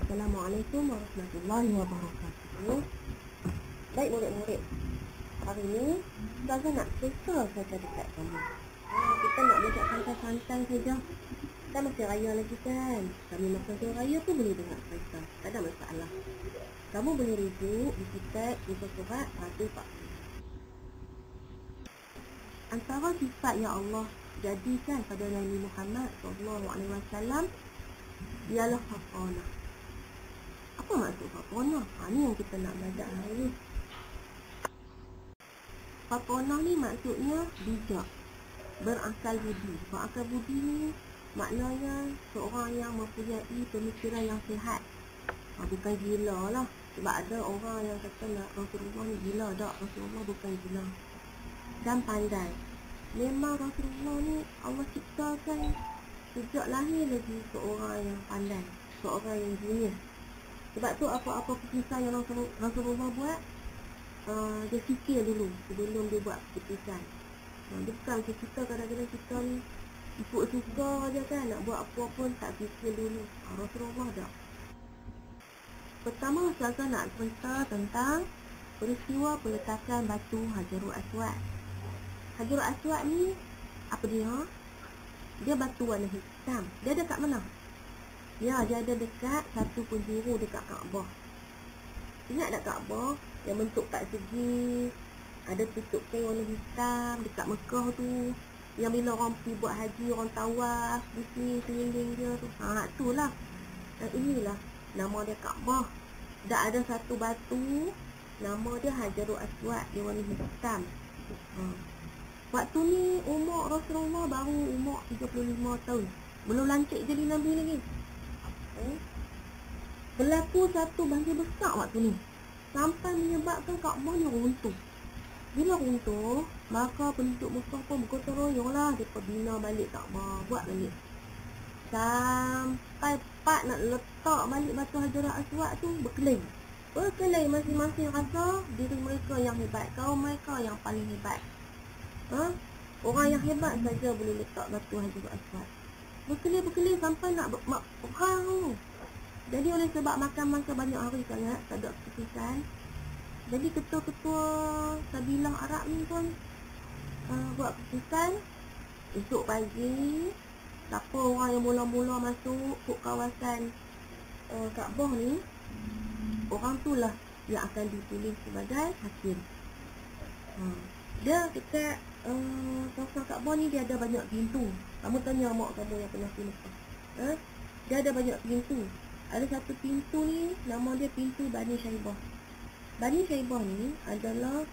Assalamualaikum warahmatullahi wabarakatuh. Baik murid-murid, hari ini Ustazah nak cerita saja dekat kamu. Kita nak belajar santai-santai saja. Kita masih raya lagi kan. Kami masa tu raya pun boleh dengar cerita. Tak ada masalah. Kamu boleh rujuk di kitab buku surat 140. Antara sifat yang Allah jadikan pada Nabi Muhammad SAW ialah hafanah. Apa maksud hafanah? Ni yang kita nak belajar hari ni. Hafanah ni maksudnya bijak, berakal budi. Berakal budi ni maknanya seorang yang mempunyai pemikiran yang sihat. Bukan gila lah. Sebab ada orang yang kata nak Rasulullah ni gila. Tak, Rasulullah bukan gila. Dan pandai. Memang Rasulullah ni Allah ciptakan sejak lahir lagi seorang yang pandai, seorang yang genius. Sebab tu apa-apa keputusan yang Rasulullah buat, dia fikir dulu sebelum dia buat keputusan. Dia bukan macam kita, kadang-kadang kita ni ikut suka je kan, nak buat apa pun tak fikir dulu. Rasulullah tak. Pertama saya nak cerita tentang peristiwa peletakan batu Hajarul Aswad. Hajarul Aswad ni apa dia? Dia batu warna hitam. Dia ada kat mana? Ya, dia ada dekat satu penjuru dekat Kaabah. Ingat tak Kaabah yang bentuk tak segi, ada tutup kain warna hitam dekat Mekah tu, yang bila orang pergi buat haji, orang tawaf di sini keliling dia tu. Itulah. Dan inilah nama dia Kaabah. Dah ada satu batu, nama dia Hajarul Aswad, dia warna hitam. Waktu ni umur Rasulullah baru umur 35 tahun. Belum lancik jadi Nabi lagi. Berlaku satu banjir besar waktu ni, sampai menyebabkan Kaabah ni runtuh. Bila runtuh, maka penduduk Mekah pun bergotong royong lah. Mereka bina balik Kaabah, buat balik. Sampai part nak letak balik batu Hajarul Aswad tu berkelahi. Berkelahi masing-masing rasa diri mereka yang hebat, kaum mereka yang paling hebat. Orang yang hebat saja boleh letak batu Hajarul Aswad. Berkelahi sampai nak perang tu. Jadi oleh sebab makan masa banyak hari sangat, tak ada keputusan. Jadi ketua-ketua kabilah Arab ni pun buat keputusan. Esok pagi, siapa orang yang mula-mula masuk ke kawasan Kaabah ni, orang tu lah yang akan dipilih sebagai hakim. Dia dekat kawasan Kaabah ni dia ada banyak pintu. Kamu tanya mak kamu yang pernah pergi Mekah. Dia ada banyak pintu. Ada satu pintu ni, nama dia pintu Bani Syaibah. Bani Syaibah ni adalah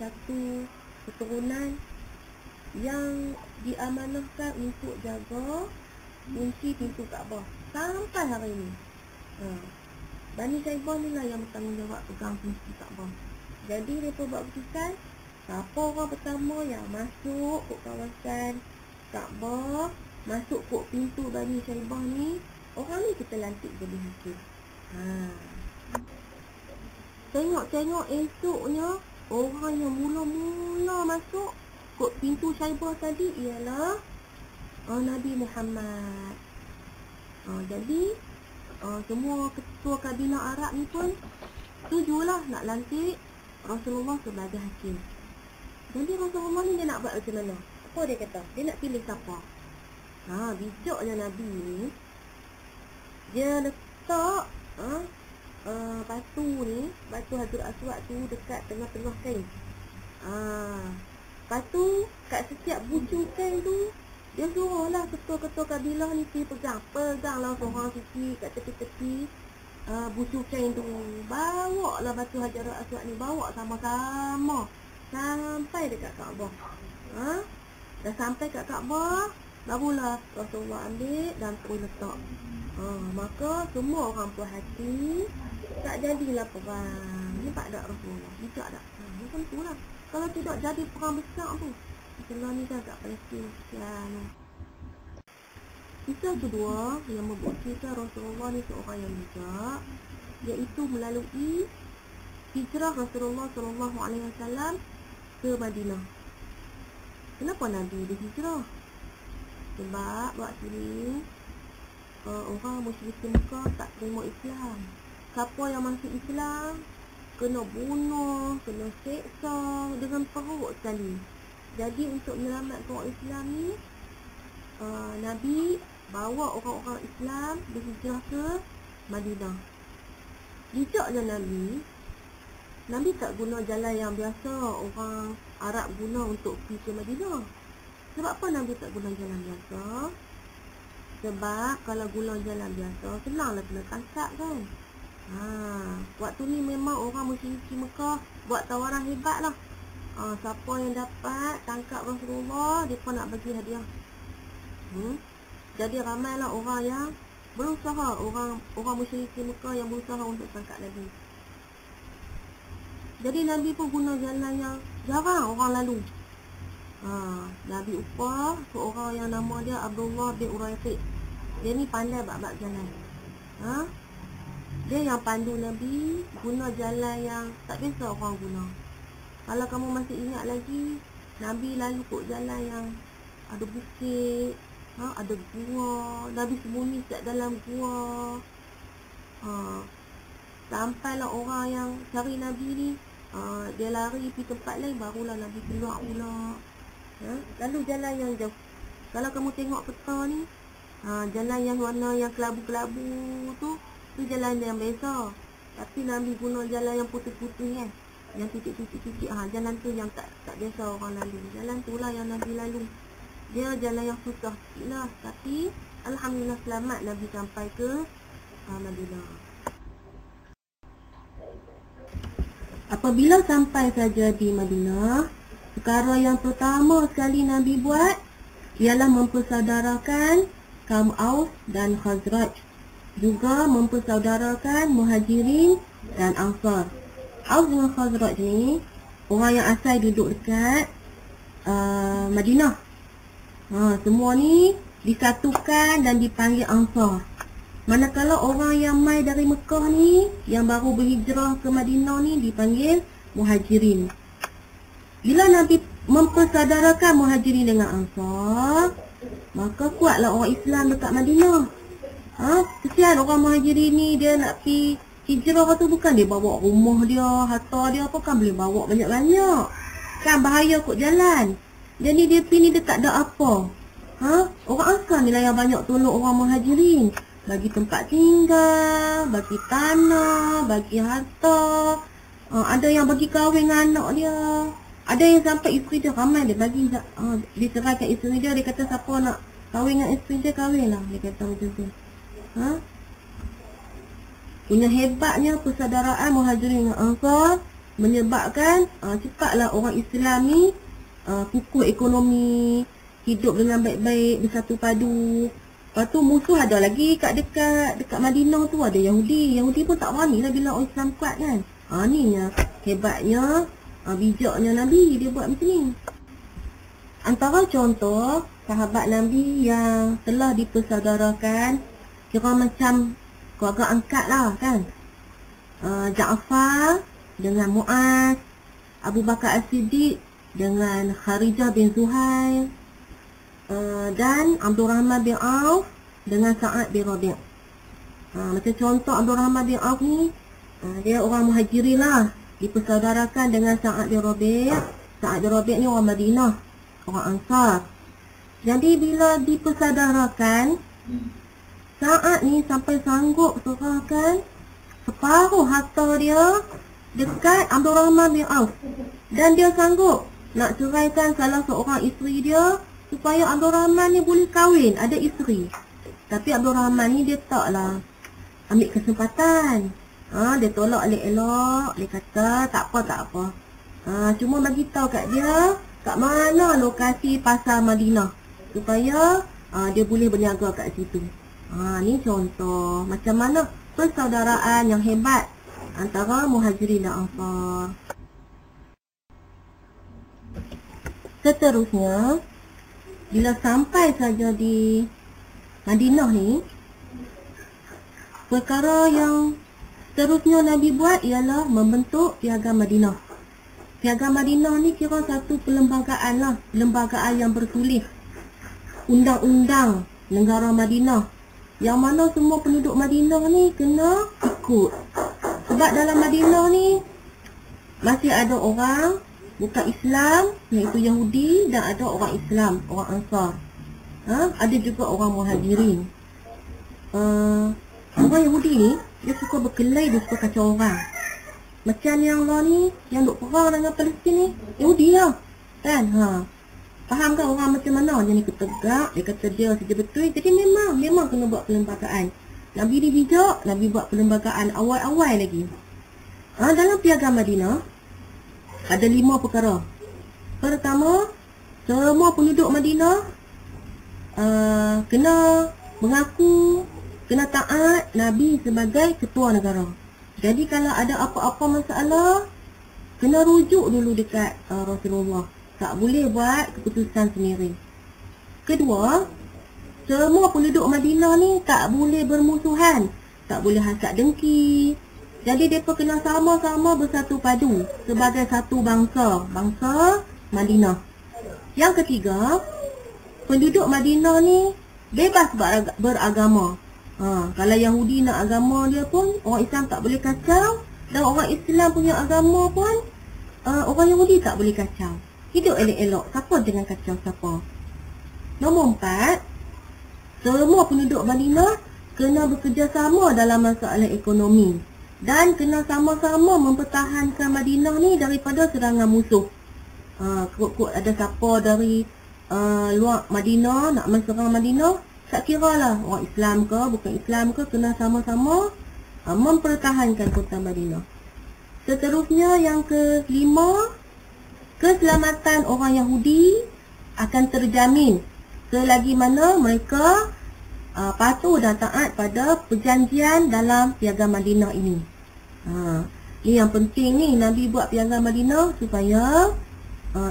satu keturunan yang diamanahkan untuk jaga kunci pintu Kaabah sampai hari ini. Bani Syaibah ni lah yang bertanggungjawab pegang kunci Kaabah. Jadi mereka buat keputusan, siapa orang pertama yang masuk ke kawasan Kaabah, masuk ke pintu Bani Syaibah ni, orang ni kita lantik jadi hakim. Tengok-tengok esoknya, orang yang mula-mula masuk ke pintu Syaibah tadi ialah Nabi Muhammad. Jadi semua ketua kabilah Arab ni pun setujulah nak lantik Rasulullah sebagai hakim. Jadi Rasulullah ni dia nak buat macam mana? Apa dia kata? Dia nak pilih siapa? Bijaknya Nabi ni, dia letak batu ni, batu Hajarul Aswad tu dekat tengah-tengah kain. Lepas tu kat setiap bucu kain tu, dia suruhlah ketua-ketua kabilah ni pergi peganglah seorang sikit kat tepi-tepi bucu kain tu. Bawa lah batu Hajarul Aswad ni, bawa sama-sama sampai dekat Kaabah. Dah sampai kat Kaabah, barulah Rasulullah ambil dan terus letak. Maka semua orang puas hati, tak jadilah perang. Nampak tak Rasulullah? Bijak tak? Macam tu lah. Kalau tidak jadi perang besar tu. Macam ni kan kat Palestin. Kisah kedua yang membuktikan Rasulullah ni seorang yang bijak, iaitu melalui hijrah Rasulullah SAW ke Madinah. Kenapa Nabi berhijrah? Sebab waktu ni orang musyrikin Mekah tak terima Islam. Siapa yang masuk Islam kena bunuh, kena seksa dengan teruk sekali. Jadi untuk menyelamatkan orang Islam ni, Nabi bawa orang-orang Islam berhijrah ke Madinah. Jejaknya Nabi tak guna jalan yang biasa orang Arab guna untuk pergi ke Madinah. Sebab apa Nabi tak guna jalan biasa? Sebab kalau guna jalan biasa, senanglah kena tangkap kan. Waktu ni memang orang musyrikin Mekah buat tawaran hebat lah. Siapa yang dapat tangkap Rasulullah, mereka nak bagi hadiah. Jadi ramailah orang yang berusaha, orang musyrikin Mekah yang berusaha untuk tangkap Nabi. Jadi Nabi pun guna jalan yang jarang orang lalu. Nabi upah seorang yang nama dia Abdullah bin Uraiqid. Dia ni pandai bab-bab jalan. Dia yang pandu Nabi guna jalan yang tak biasa orang guna. Kalau kamu masih ingat lagi, Nabi lalu kok jalan yang ada bukit, ada gua. Nabi sembunyi kat dalam gua. Sampailah orang yang cari Nabi ni, dia lari pergi tempat lain, barulah Nabi keluar pula. Lalu jalan yang jauh. Kalau kamu tengok peta ni, jalan yang warna yang kelabu-kelabu tu jalan yang biasa. Tapi Nabi guna jalan yang putih-putih kan, yang titik-titik. Jalan tu yang tak biasa orang lalu. Jalan tu lah yang Nabi lalu. Dia jalan yang susah sikit lah, tapi alhamdulillah selamat Nabi sampai ke Madinah. Apabila sampai saja di Madinah, perkara yang pertama sekali Nabi buat ialah mempersaudarakan kaum Aus dan Khazraj, juga mempersaudarakan Muhajirin dan Ansar. Aus dan Khazraj ni orang yang asal duduk dekat Madinah. Semua ni disatukan dan dipanggil Ansar. Manakala orang yang mai dari Mekah ni, yang baru berhijrah ke Madinah ni, dipanggil Muhajirin. Bila Nabi mempersaudarakan Muhajirin dengan Ansar, maka kuatlah orang Islam dekat Madinah. Kesian orang Muhajirin ni, dia nak pergi hijrah tu bukan dia bawa rumah dia, harta dia apa kan boleh bawa banyak-banyak. Kan bahaya kot jalan. Jadi dia pergi ni dia tak ada apa. Orang Ansar ni lah yang banyak tolong orang Muhajirin. Bagi tempat tinggal, bagi tanah, bagi harta. Ada yang bagi kahwin dengan anak dia. Ada yang sampai isteri dia ramai dia bagi. Dia ceraikan isteri dia, dia kata siapa nak kahwin dengan isteri dia, kahwin lah. Dia kata macam tu. Punya hebatnya persaudaraan Muhajirin dengan Ansar menyebabkan cepatlah orang Islam ni kukuh ekonomi, hidup dengan baik-baik, bersatu padu. Lepas tu musuh ada lagi dekat Madinah tu, ada Yahudi. Yahudi pun tak berani lah bila orang Islam kuat kan. Ni hebatnya, bijaknya Nabi, dia buat macam ni. Antara contoh sahabat Nabi yang telah dipersaudarakan, kira macam keluarga angkat lah kan. Ja'far dengan Mu'az, Abu Bakar As-Siddiq dengan Kharijah bin Zuhair, dan Abdul Rahman bin Auf dengan Sa'ad bin Rabi'. Macam contoh Abdul Rahman bin Auf ni, dia orang Muhajirin lah, dipersaudarakan dengan Sa'ad bin Rabi'. Sa'ad bin Rabi' ni orang Madinah, orang Ansar. Jadi bila dipersaudarakan, Sa'ad ni sampai sanggup serahkan separuh harta dia dekat Abdul Rahman bin Auf. Dan dia sanggup nak ceraikan salah seorang isteri dia supaya Abdul Rahman ni boleh kahwin, ada isteri. Tapi Abdul Rahman ni dia taklah ambil kesempatan. Dia tolak elok-elok, dia kata tak apa. Cuma bagi tahu kat dia kat mana lokasi pasar Madinah supaya dia boleh berniaga kat situ. Ni contoh macam mana persaudaraan yang hebat antara Muhajirin dan Ansar. Seterusnya, bila sampai saja di Madinah ni, perkara yang seterusnya Nabi buat ialah membentuk Piagam Madinah. Piagam Madinah ni kira satu perlembagaan lah, perlembagaan yang bertulis undang-undang negara Madinah. Yang mana semua penduduk Madinah ni kena ikut. Sebab dalam Madinah ni masih ada orang bukan Islam, iaitu Yahudi, dan ada orang Islam, orang Ansar. Ada juga orang Muhajirin. Orang Yahudi ni dia suka berkelahi, dia suka kacau orang. Macam yang Allah ni, yang duk perang dengan Palestin ni, Yahudi lah kan. Faham kan orang macam mana? Dia ni ketegak, dia kata dia saja betul. Jadi memang kena buat perlembagaan. Nabi ni bijak, Nabi buat perlembagaan awal-awal lagi. Dalam piagam Madinah ada 5 perkara. Pertama, semua penduduk Madinah kena mengaku, kena taat Nabi sebagai ketua negara. Jadi kalau ada apa-apa masalah, kena rujuk dulu dekat Rasulullah. Tak boleh buat keputusan sendiri. Kedua, semua penduduk Madinah ni tak boleh bermusuhan, tak boleh hasad dengki. Jadi mereka kena sama-sama bersatu padu sebagai satu bangsa Madinah. Yang ketiga, penduduk Madinah ni bebas beragama. Kalau Yahudi nak agama dia pun, orang Islam tak boleh kacau. Dan orang Islam punya agama pun, orang Yahudi tak boleh kacau. Hidup elok-elok, siapa jangan kacau siapa. Nombor 4, semua penduduk Madinah kena bekerjasama dalam masalah ekonomi. Dan kena sama-sama mempertahankan Madinah ni daripada serangan musuh. Kot-kot ada siapa dari luar Madinah nak menserang Madinah, tak kira lah orang Islam ke bukan Islam ke, kena sama-sama mempertahankan kota Madinah. Seterusnya yang kelima, keselamatan orang Yahudi akan terjamin selagi mana mereka patuh dan taat pada perjanjian dalam piagam Madinah ini. Ini yang penting ni, Nabi buat piagam Madinah supaya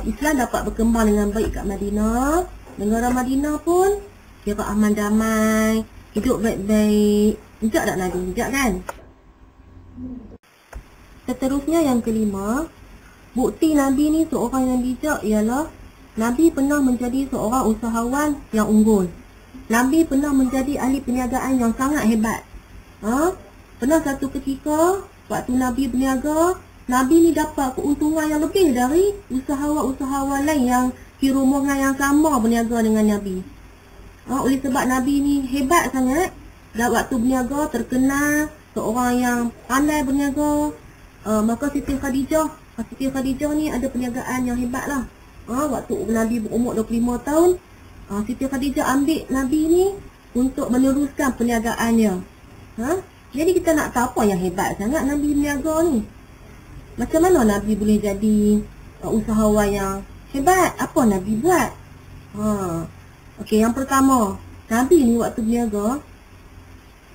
Islam dapat berkembang dengan baik kat Madinah. Negara Madinah pun kira aman damai, hidup baik-baik. Bijak tak Nabi? Bijak kan? Seterusnya yang kelima, bukti Nabi ni seorang yang bijak ialah Nabi pernah menjadi seorang usahawan yang unggul. Nabi pernah menjadi ahli perniagaan yang sangat hebat. Pernah satu ketika waktu Nabi berniaga, Nabi ni dapat keuntungan yang lebih dari usahawan-usahawan lain yang di rombongan yang sama berniaga dengan Nabi. Oleh sebab Nabi ni hebat sangat, dan waktu berniaga terkenal seorang yang pandai berniaga, maka Siti Khadijah ni ada perniagaan yang hebat lah. Waktu Nabi berumur 25 tahun, Siti Khadijah ambil Nabi ni untuk meneruskan perniagaannya. Jadi kita nak tahu apa yang hebat sangat Nabi berniaga ni. Macam mana Nabi boleh jadi usahawan yang hebat? Apa Nabi buat? Okey, yang pertama, Nabi ni waktu berniaga,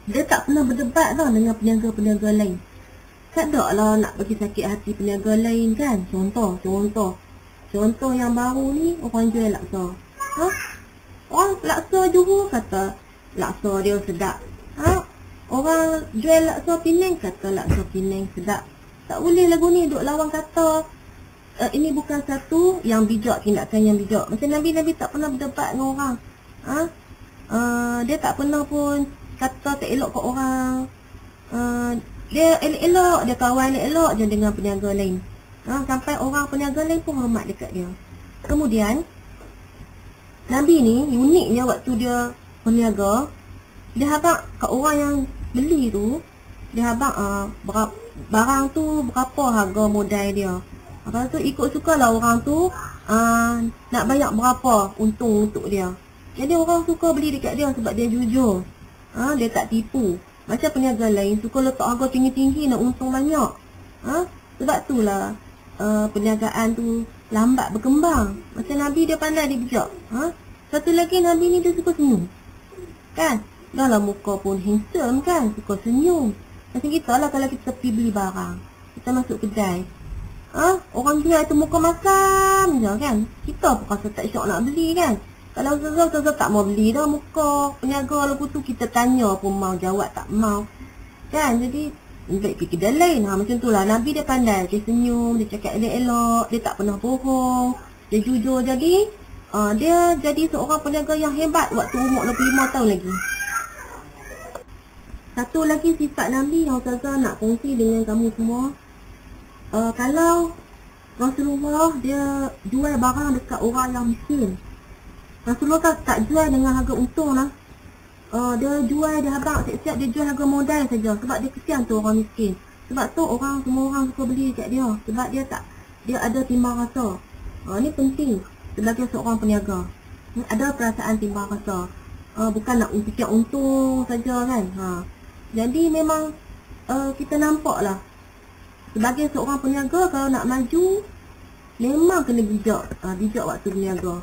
dia tak pernah berdebat lah dengan peniaga-peniaga lain. Tak ada lah nak bagi sakit hati peniaga lain kan. Contoh yang baru ni, orang jual laksa. Orang laksa Johor kata laksa dia sedap. Orang jual laksa Penang kata laksa Penang sedap. Tak boleh lagu ni duk lawan kata. Ini bukan satu yang bijak, tindakan yang bijak. Macam Nabi tak pernah berdebat dengan orang. Dia tak pernah pun kata tak elok kat orang. Dia elok-elok, dia kawan elok-elok je dengan peniaga lain. Sampai orang peniaga lain pun hormat dekat dia. Kemudian Nabi ni uniknya waktu dia berniaga, dia harap kat orang yang beli tu, dia harap barang tu berapa harga modal dia. Lepas tu ikut sukalah orang tu nak banyak berapa untung untuk dia. Jadi orang suka beli dekat dia sebab dia jujur. Dia tak tipu. Macam peniaga lain suka letak harga tinggi-tinggi nak untung banyak. Sebab itulah perniagaan tu lambat berkembang. Macam Nabi dia pandai, dia bijak. Satu lagi Nabi ni dia suka senyum. Kan? Dalam muka pun handsome kan, suka senyum. Macam kita lah kalau kita pergi beli barang, kita masuk kedai, orang jual tu muka masam je kan. Kita pun rasa tak syok nak beli kan. Kalau Ustazah tak mau beli dah muka peniaga lepas tu, kita tanya pun mau jawab tak mau kan. Jadi baik pergi kedai lain. Macam tu lah Nabi dia pandai. Dia senyum, dia cakap elok-elok, dia tak pernah bohong, dia jujur. Jadi dia jadi seorang peniaga yang hebat waktu umur 25 tahun lagi. Satu lagi sifat Nabi yang Ustazah nak kongsi dengan kamu semua. Kalau Rasulullah dia jual barang dekat orang yang miskin, Rasulullah tak jual dengan harga untung lah. Dia jual, dia habang siap-siap dia jual harga modal saja. Sebab dia kesian tu orang miskin. Sebab tu semua orang suka beli dekat dia. Sebab dia ada timbang rasa. Ni penting sebagai seorang peniaga. Ada perasaan timbang rasa. Bukan nak fikir untung saja kan. Jadi memang kita nampak lah, sebagai seorang peniaga kalau nak maju memang kena bijak. Bijak waktu berniaga.